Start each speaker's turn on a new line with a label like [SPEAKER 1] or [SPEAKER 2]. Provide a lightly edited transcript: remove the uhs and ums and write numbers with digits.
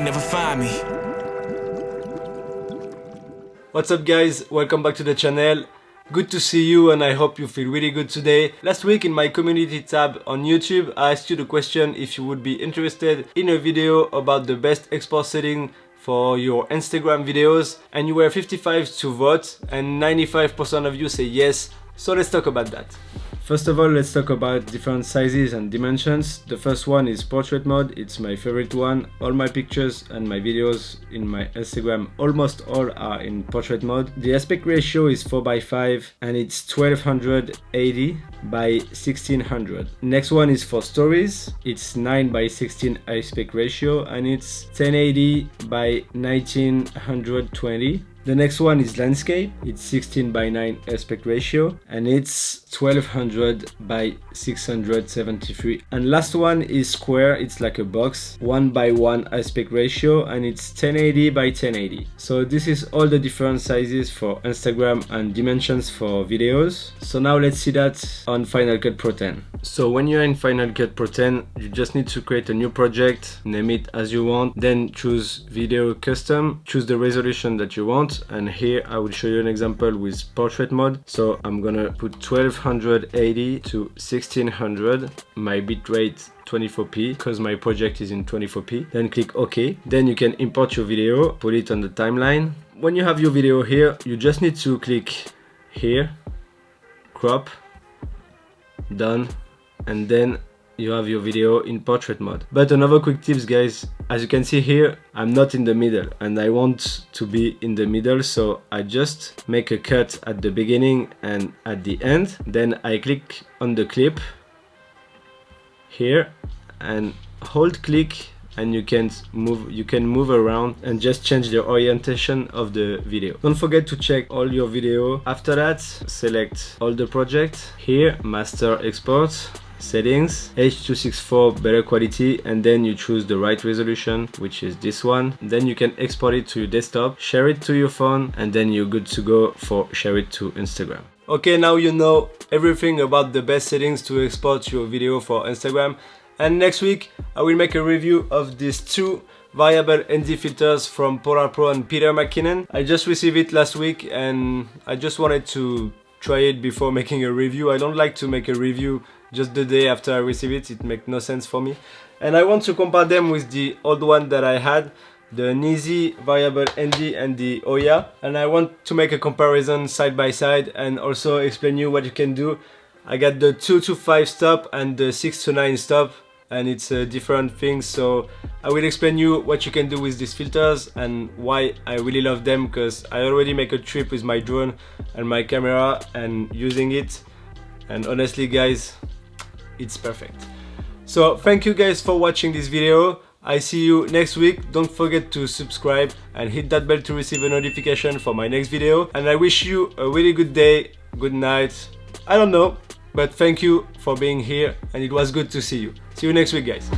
[SPEAKER 1] never find me.
[SPEAKER 2] What's up guys, welcome back to the channel. Good to see you and I hope you feel really good today. Last week in my community tab on YouTube, I asked you the question if you would be interested in a video about the best export setting for your Instagram videos, and you were 55 to vote and 95% of you say yes, so let's talk about that. First of all, let's talk about different sizes and dimensions. The first one is portrait mode. It's my favorite one. All my pictures and my videos in my Instagram, almost all are in portrait mode. The aspect ratio is 4:5 and it's 1280 by 1600. Next one is for stories. It's 9:16 aspect ratio and it's 1080 by 1920. The next one is landscape. It's 16:9 aspect ratio and it's 1200 by 673. And last one is square. It's like a box, 1:1 aspect ratio and it's 1080 by 1080. So this is all the different sizes for Instagram and dimensions for videos. So now let's see that on Final Cut Pro 10. So when you're in Final Cut Pro 10, you just need to create a new project, name it as you want, then choose video custom, choose the resolution that you want, and here I will show you an example with portrait mode. So I'm gonna put 1280 to 1600, my bitrate 24p because my project is in 24p. Then click OK. Then you can import your video, put it on the timeline. When you have your video here, you just need to click here, crop, done, and then you have your video in portrait mode. But another quick tips guys, as you can see here, I'm not in the middle and I want to be in the middle, so I just make a cut at the beginning and at the end. Then I click on the clip here and hold click and you can move around and just change the orientation of the video. Don't forget to check all your video. After that, select all the projects here, master export, settings, H.264 better quality, and then you choose the right resolution, which is this one. Then you can export it to your desktop, share it to your phone, and then you're good to go for share it to Instagram. Okay, now you know everything about the best settings to export your video for Instagram. And next week I will make a review of these two variable ND filters from PolarPro and Peter McKinnon. I just received it last week and I just wanted to try it before making a review. I don't like to make a review just the day after I receive it. It makes no sense for me. And I want to compare them with the old one that I had, the Nizi variable ND and the Oya. And I want to make a comparison side by side and also explain you what you can do. I got the 2 to 5 stop and the 6 to 9 stop, and it's different things, so I will explain you what you can do with these filters and why I really love them, because I already make a trip with my drone and my camera and using it, and honestly guys, it's perfect. So thank you guys for watching this video. I see you next week. Don't forget to subscribe and hit that bell to receive a notification for my next video, and I wish you a really good day, good night, I don't know, but thank you for being here and it was good to see you. See you next week guys.